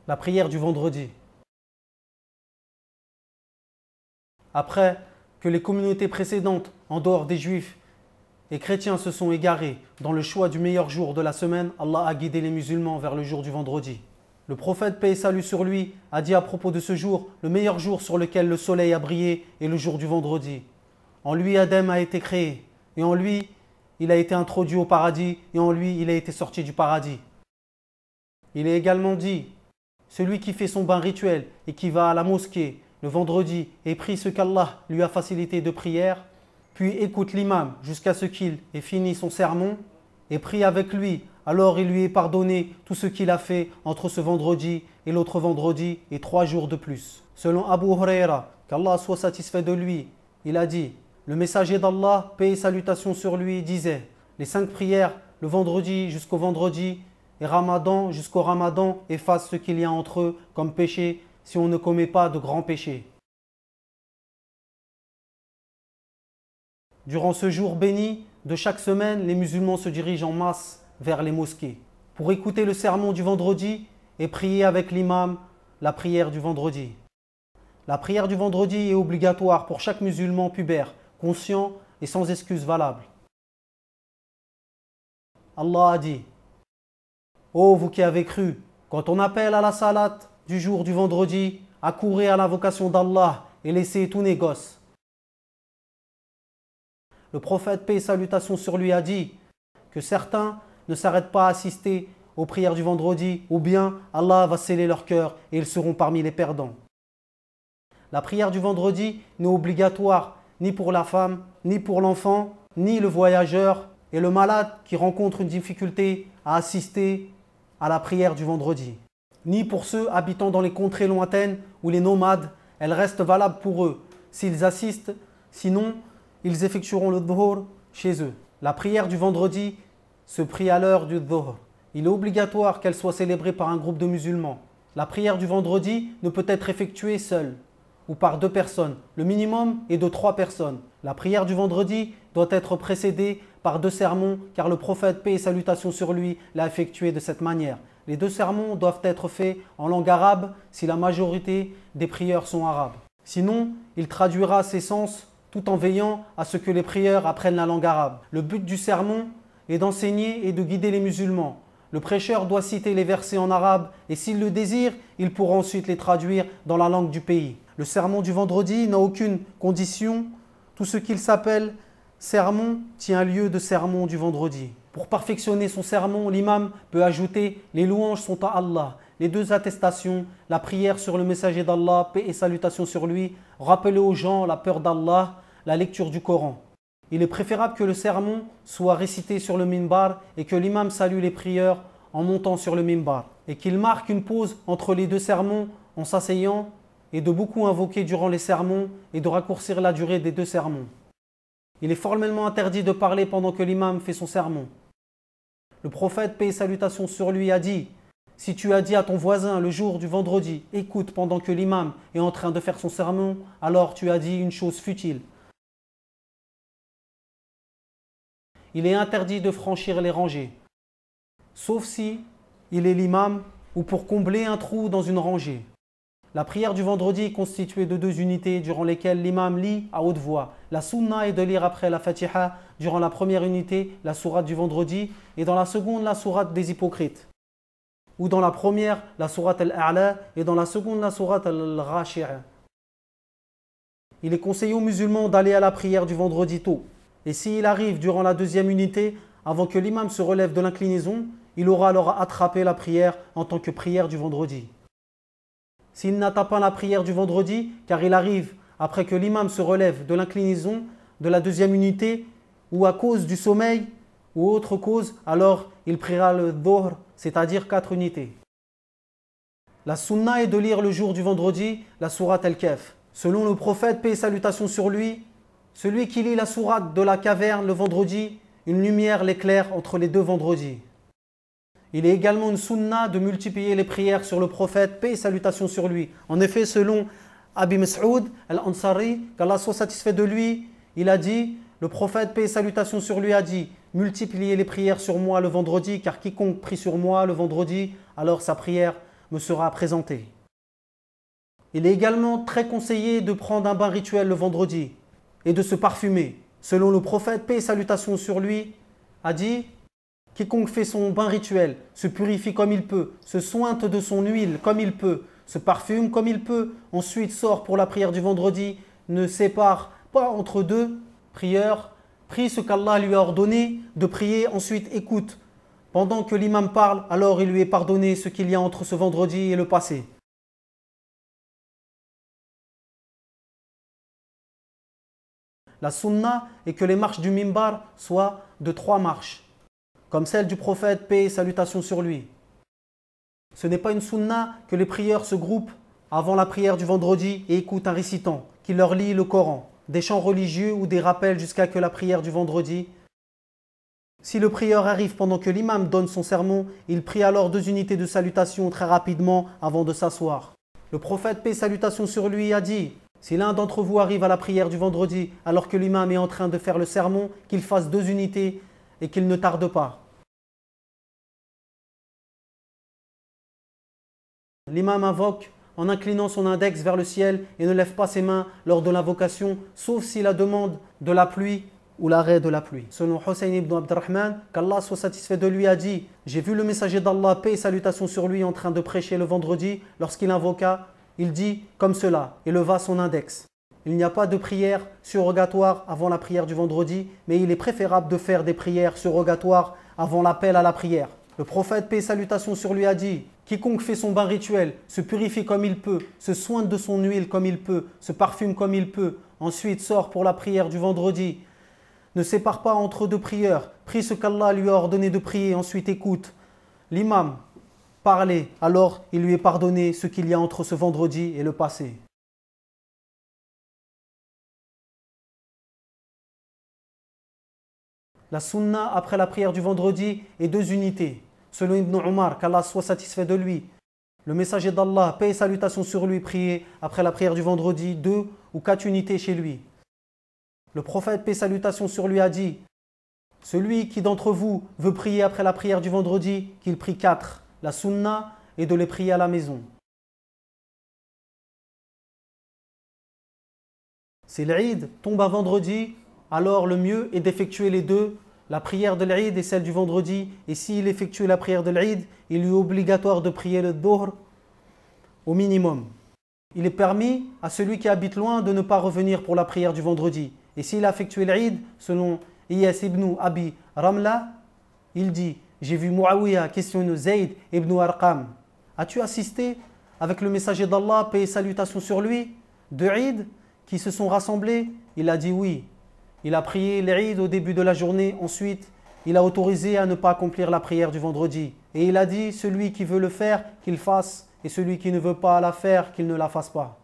La prière du vendredi. Après que les communautés précédentes, en dehors des juifs et chrétiens, se sont égarés dans le choix du meilleur jour de la semaine, Allah a guidé les musulmans vers le jour du vendredi. Le prophète, paix et salut sur lui, a dit à propos de ce jour, le meilleur jour sur lequel le soleil a brillé est le jour du vendredi. En lui, Adam a été créé, et en lui, il a été introduit au paradis, et en lui, il a été sorti du paradis. Il est également dit, celui qui fait son bain rituel et qui va à la mosquée le vendredi et prie ce qu'Allah lui a facilité de prière, puis écoute l'imam jusqu'à ce qu'il ait fini son sermon et prie avec lui, alors il lui est pardonné tout ce qu'il a fait entre ce vendredi et l'autre vendredi et 3 jours de plus. Selon Abu Huraira, qu'Allah soit satisfait de lui, il a dit, le messager d'Allah, paix et salutations sur lui, disait, les 5 prières le vendredi jusqu'au vendredi et Ramadan jusqu'au Ramadan effacent ce qu'il y a entre eux comme péché si on ne commet pas de grands péchés. Durant ce jour béni de chaque semaine, les musulmans se dirigent en masse vers les mosquées pour écouter le sermon du vendredi et prier avec l'imam la prière du vendredi. La prière du vendredi est obligatoire pour chaque musulman pubère, conscient et sans excuse valable. Allah a dit, ô vous qui avez cru, quand on appelle à la salat du jour du vendredi, accourez à l'invocation d'Allah et laissez tout négoce. Le prophète, paix et salutations sur lui, a dit que certains ne s'arrêtent pas à assister aux prières du vendredi, ou bien Allah va sceller leur cœur et ils seront parmi les perdants. La prière du vendredi n'est obligatoire ni pour la femme, ni pour l'enfant, ni le voyageur et le malade qui rencontre une difficulté à assister à la prière du vendredi. Ni pour ceux habitant dans les contrées lointaines ou les nomades, elle reste valable pour eux s'ils assistent, sinon ils effectueront le dhuhr chez eux. La prière du vendredi se prie à l'heure du dhuhr. Il est obligatoire qu'elle soit célébrée par un groupe de musulmans. La prière du vendredi ne peut être effectuée seule ou par 2 personnes. Le minimum est de 3 personnes. La prière du vendredi doit être précédée par 2 sermons car le prophète, paix et salutations sur lui, l'a effectué de cette manière. Les 2 sermons doivent être faits en langue arabe si la majorité des prieurs sont arabes. Sinon, il traduira ses sens tout en veillant à ce que les prieurs apprennent la langue arabe. Le but du sermon est d'enseigner et de guider les musulmans. Le prêcheur doit citer les versets en arabe et s'il le désire, il pourra ensuite les traduire dans la langue du pays. Le sermon du vendredi n'a aucune condition. Tout ce qu'il s'appelle sermon tient lieu de sermon du vendredi. Pour perfectionner son sermon, l'imam peut ajouter « Les louanges sont à Allah ». Les 2 attestations, la prière sur le messager d'Allah, paix et salutations sur lui, rappeler aux gens la peur d'Allah, la lecture du Coran. Il est préférable que le sermon soit récité sur le minbar et que l'imam salue les prieurs en montant sur le minbar et qu'il marque une pause entre les 2 sermons en s'asseyant et de beaucoup invoquer durant les sermons et de raccourcir la durée des 2 sermons. Il est formellement interdit de parler pendant que l'imam fait son sermon. Le prophète, paix et salutations sur lui, a dit « Si tu as dit à ton voisin le jour du vendredi, écoute pendant que l'imam est en train de faire son sermon, alors tu as dit une chose futile. » Il est interdit de franchir les rangées, sauf si il est l'imam ou pour combler un trou dans une rangée. La prière du vendredi est constituée de 2 unités durant lesquelles l'imam lit à haute voix. La sunna est de lire après la Fatiha durant la première unité, la sourate du vendredi, et dans la seconde, la sourate des hypocrites. Ou dans la première, la sourate al-A'la, et dans la seconde, la sourate al-Ghashi'a. Il est conseillé aux musulmans d'aller à la prière du vendredi tôt. Et s'il arrive durant la 2e unité, avant que l'imam se relève de l'inclinaison, il aura alors attrapé la prière en tant que prière du vendredi. S'il n'atteint pas la prière du vendredi, car il arrive après que l'imam se relève de l'inclinaison de la 2e unité, ou à cause du sommeil, ou autre cause, alors il priera le dhuhr, c'est-à-dire 4 unités. La sunna est de lire le jour du vendredi la sourate al-Kahf. Selon le prophète, paix et salutations sur lui, celui qui lit la sourate de la caverne le vendredi, une lumière l'éclaire entre les 2 vendredis. Il est également une sunna de multiplier les prières sur le prophète, paix et salutations sur lui. En effet, selon Abi Mas'ud al-Ansari, qu'Allah soit satisfait de lui, il a dit, le prophète, paix et salutations sur lui, a dit, multipliez les prières sur moi le vendredi, car quiconque prie sur moi le vendredi, alors sa prière me sera présenté. Il est également très conseillé de prendre un bain rituel le vendredi et de se parfumer. Selon le prophète, paix et salutations sur lui, a dit « Quiconque fait son bain rituel, se purifie comme il peut, se sointe de son huile comme il peut, se parfume comme il peut, ensuite sort pour la prière du vendredi, ne sépare pas entre deux prières, prie ce qu'Allah lui a ordonné de prier, ensuite écoute. Pendant que l'imam parle, alors il lui est pardonné ce qu'il y a entre ce vendredi et le passé. » La sunna est que les marches du mimbar soient de 3 marches, comme celle du prophète, paix et salutations sur lui. Ce n'est pas une sunna que les prieurs se groupent avant la prière du vendredi et écoutent un récitant qui leur lit le Coran, des chants religieux ou des rappels jusqu'à que la prière du vendredi. Si le prieur arrive pendant que l'imam donne son sermon, il prie alors 2 unités de salutation très rapidement avant de s'asseoir. Le prophète, paix et salutations sur lui, a dit « Si l'un d'entre vous arrive à la prière du vendredi alors que l'imam est en train de faire le sermon, qu'il fasse 2 unités et qu'il ne tarde pas. » L'imam invoque en inclinant son index vers le ciel et ne lève pas ses mains lors de l'invocation, sauf si la demande de la pluie ou l'arrêt de la pluie. Selon Hussein ibn Abdurrahman, qu'Allah soit satisfait de lui, a dit « J'ai vu le messager d'Allah, paix et salutations sur lui, en train de prêcher le vendredi. Lorsqu'il invoqua, il dit comme cela et leva son index. Il n'y a pas de prière surrogatoire avant la prière du vendredi, mais il est préférable de faire des prières surrogatoires avant l'appel à la prière. Le prophète, paix et salutations sur lui, a dit « Quiconque fait son bain rituel, se purifie comme il peut, se soigne de son huile comme il peut, se parfume comme il peut, ensuite sort pour la prière du vendredi. Ne sépare pas entre 2 prières, prie ce qu'Allah lui a ordonné de prier, ensuite écoute. L'imam parlait, alors il lui est pardonné ce qu'il y a entre ce vendredi et le passé. » La sunna après la prière du vendredi est 2 unités. Selon Ibn Omar, qu'Allah soit satisfait de lui, le messager d'Allah, paix et salutations sur lui, priait après la prière du vendredi 2 ou 4 unités chez lui. Le prophète, paix et salutations sur lui, a dit « Celui qui d'entre vous veut prier après la prière du vendredi, qu'il prie 4. La sunna est de les prier à la maison. » Si l'Eid tombe un vendredi, alors le mieux est d'effectuer les 2, la prière de l'Eid et celle du vendredi. Et s'il effectue la prière de l'Eid, il lui est obligatoire de prier le Dhuhr au minimum. Il est permis à celui qui habite loin de ne pas revenir pour la prière du vendredi. Et s'il a effectué l'Eid, selon Iyas ibn Abi Ramla, il dit « J'ai vu Muawiyah questionner Zayd ibn Arqam. As-tu assisté avec le messager d'Allah, paix et salutations sur lui, de Eid, qui se sont rassemblés ?» Il a dit oui. Il a prié l'Eid au début de la journée, ensuite il a autorisé à ne pas accomplir la prière du vendredi. Et il a dit, celui qui veut le faire, qu'il fasse, et celui qui ne veut pas la faire, qu'il ne la fasse pas.